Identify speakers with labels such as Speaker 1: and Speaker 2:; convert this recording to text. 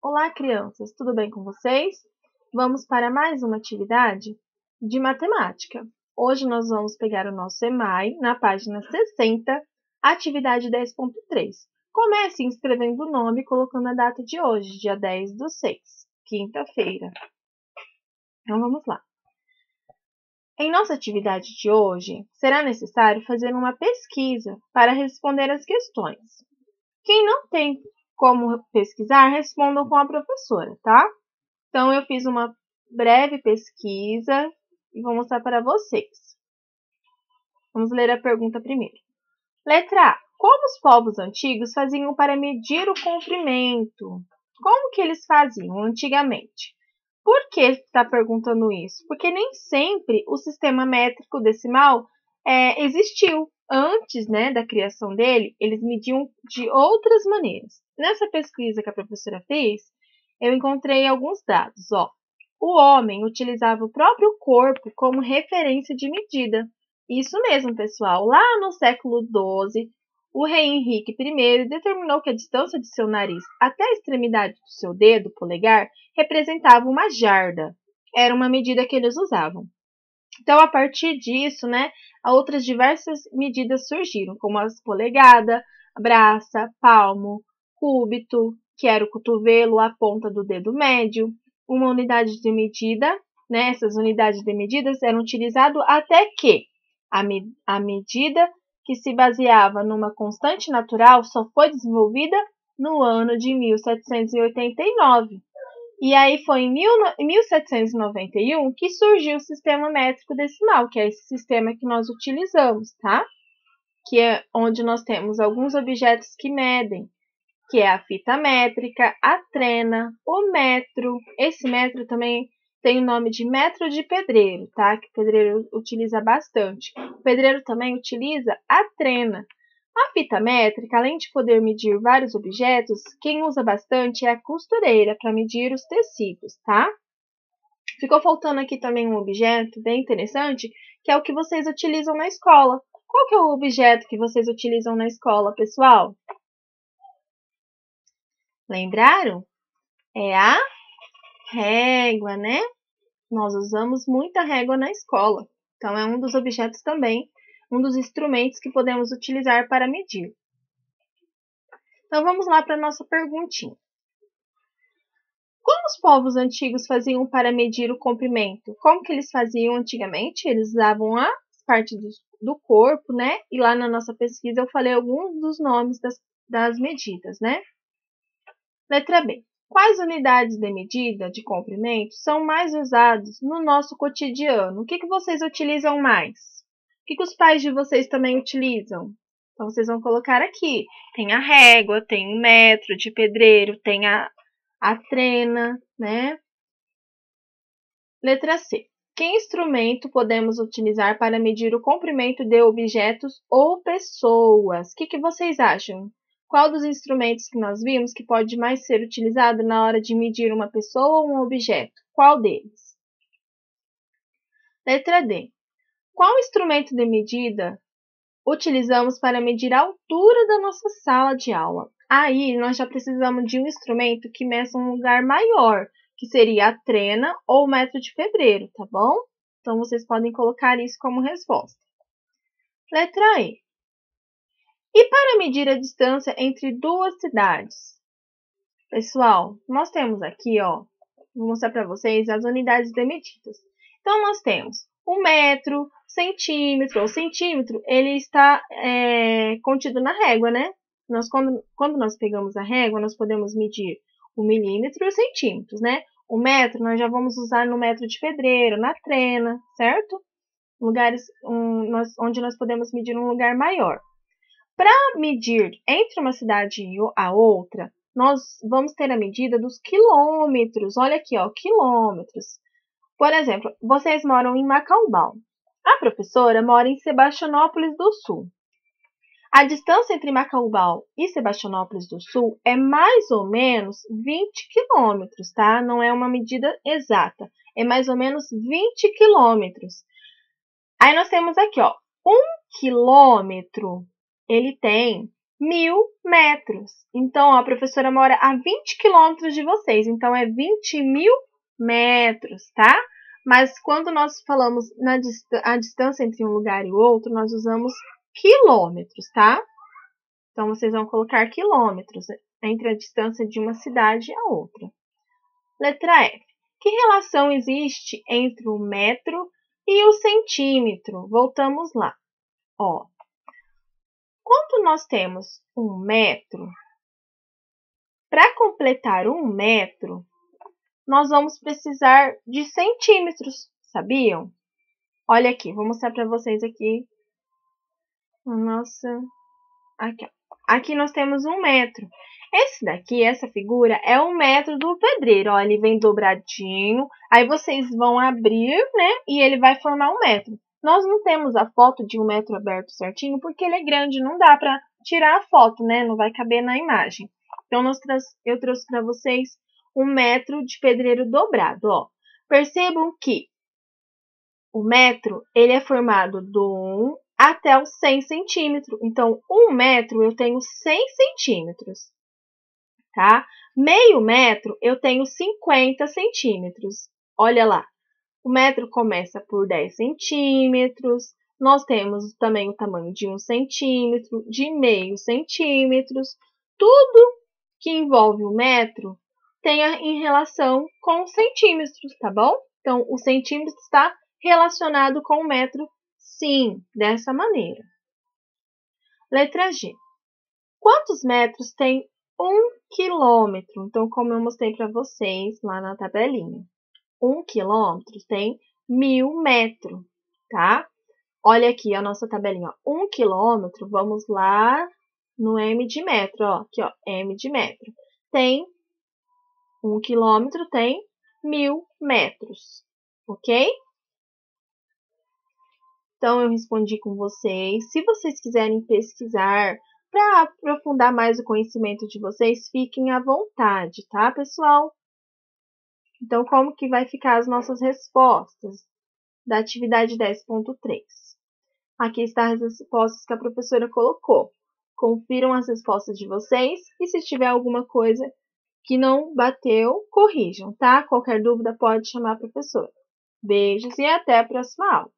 Speaker 1: Olá, crianças, tudo bem com vocês? Vamos para mais uma atividade de matemática. Hoje nós vamos pegar o nosso EMAI na página 60, atividade 10.3. Comece inscrevendo o nome e colocando a data de hoje, dia 10/6, quinta-feira. Então vamos lá. Em nossa atividade de hoje, será necessário fazer uma pesquisa para responder as questões. Quem não tem como pesquisar, respondam com a professora, tá? Então, eu fiz uma breve pesquisa e vou mostrar para vocês. Vamos ler a pergunta primeiro. Letra A. Como os povos antigos faziam para medir o comprimento? Como que eles faziam antigamente? Por que está perguntando isso? Porque nem sempre o sistema métrico decimal existiu. Antes, da criação dele, eles mediam de outras maneiras. Nessa pesquisa que a professora fez, eu encontrei alguns dados. O homem utilizava o próprio corpo como referência de medida. Isso mesmo, pessoal. Lá no século XII, o rei Henrique I determinou que a distância de seu nariz até a extremidade do seu dedo polegar representava uma jarda. Era uma medida que eles usavam. Então, a partir disso, outras diversas medidas surgiram, como as polegada, braça, palmo, cúbito, que era o cotovelo, a ponta do dedo médio, uma unidade de medida, essas unidades de medidas eram utilizadas até que a medida que se baseava numa constante natural só foi desenvolvida no ano de 1789. E aí foi em 1791 que surgiu o sistema métrico decimal, que é esse sistema que nós utilizamos, tá? Que é onde nós temos alguns objetos que medem, que é a fita métrica, a trena, o metro. Esse metro também tem o nome de metro de pedreiro, tá? Que o pedreiro utiliza bastante. O pedreiro também utiliza a trena. A fita métrica, além de poder medir vários objetos, quem usa bastante é a costureira para medir os tecidos, tá? Ficou faltando aqui também um objeto bem interessante, que é o que vocês utilizam na escola. Qual que é o objeto que vocês utilizam na escola, pessoal? Lembraram? É a régua, né? Nós usamos muita régua na escola. Então, é um dos objetos também, um dos instrumentos que podemos utilizar para medir. Então, vamos lá para a nossa perguntinha. Como os povos antigos faziam para medir o comprimento? Como que eles faziam antigamente? Eles usavam as partes do corpo, né? E lá na nossa pesquisa eu falei alguns dos nomes das medidas, né? Letra B. Quais unidades de medida de comprimento são mais usadas no nosso cotidiano? O que vocês utilizam mais? O que os pais de vocês também utilizam? Então, vocês vão colocar aqui. Tem a régua, tem o metro de pedreiro, tem a trena, né? Letra C. Que instrumento podemos utilizar para medir o comprimento de objetos ou pessoas? O que vocês acham? Qual dos instrumentos que nós vimos que pode mais ser utilizado na hora de medir uma pessoa ou um objeto? Qual deles? Letra D. Qual instrumento de medida utilizamos para medir a altura da nossa sala de aula? Aí, nós já precisamos de um instrumento que meça um lugar maior, que seria a trena ou o metro de pedreiro, tá bom? Então, vocês podem colocar isso como resposta. Letra E. E para medir a distância entre duas cidades? Pessoal, nós temos aqui, vou mostrar para vocês as unidades de medidas. Então, nós temos o metro, centímetro. O centímetro, ele está contido na régua, né? Quando nós pegamos a régua, nós podemos medir o milímetro e os centímetros, né? O metro, nós já vamos usar no metro de pedreiro, na trena, certo? Lugares onde nós podemos medir um lugar maior. Para medir entre uma cidade e a outra, nós vamos ter a medida dos quilômetros. Olha aqui, quilômetros. Por exemplo, vocês moram em Macaubal. A professora mora em Sebastianópolis do Sul. A distância entre Macaubal e Sebastianópolis do Sul é mais ou menos 20 quilômetros, tá? Não é uma medida exata. É mais ou menos 20 quilômetros. Aí nós temos aqui, 1 quilômetro. Ele tem 1000 metros. Então, ó, a professora mora a 20 quilômetros de vocês, então é 20.000 metros, tá? Mas quando nós falamos a distância entre um lugar e o outro, nós usamos quilômetros, tá? Então, vocês vão colocar quilômetros entre a distância de uma cidade e a outra. Letra F. Que relação existe entre o metro e o centímetro? Voltamos lá. Ó, quando nós temos 1 metro, para completar 1 metro, nós vamos precisar de centímetros, sabiam? Olha aqui, vou mostrar para vocês aqui. Nossa, aqui, ó. Aqui nós temos 1 metro. Esse daqui, essa figura, é 1 metro do pedreiro. Ó, ele vem dobradinho, aí vocês vão abrir, né? E ele vai formar 1 metro. Nós não temos a foto de 1 metro aberto certinho, porque ele é grande, não dá para tirar a foto, né? Não vai caber na imagem. Então, eu trouxe para vocês 1 metro de pedreiro dobrado, ó. Percebam que o metro, ele é formado do 1 até os 100 centímetros. Então, 1 metro eu tenho 100 centímetros, tá? Meio metro eu tenho 50 centímetros. Olha lá, o metro começa por 10 centímetros. Nós temos também o tamanho de 1 centímetro, de meio centímetros. Tudo que envolve o metro tem em relação com os centímetros, tá bom? Então, o centímetro está relacionado com o metro, sim, dessa maneira. Letra G. Quantos metros tem 1 quilômetro? Então, como eu mostrei para vocês lá na tabelinha. 1 quilômetro tem 1000 metros, tá? Olha aqui a nossa tabelinha. 1 quilômetro, vamos lá no M de metro, ó. Aqui, ó, M de metro. Tem 1 quilômetro tem 1000 metros, ok? Então, eu respondi com vocês. Se vocês quiserem pesquisar para aprofundar mais o conhecimento de vocês, fiquem à vontade, tá, pessoal? Então, como que vai ficar as nossas respostas da atividade 10.3? Aqui estão as respostas que a professora colocou. Confiram as respostas de vocês e se tiver alguma coisa que não bateu, corrijam, tá? Qualquer dúvida pode chamar a professora. Beijos e até a próxima aula.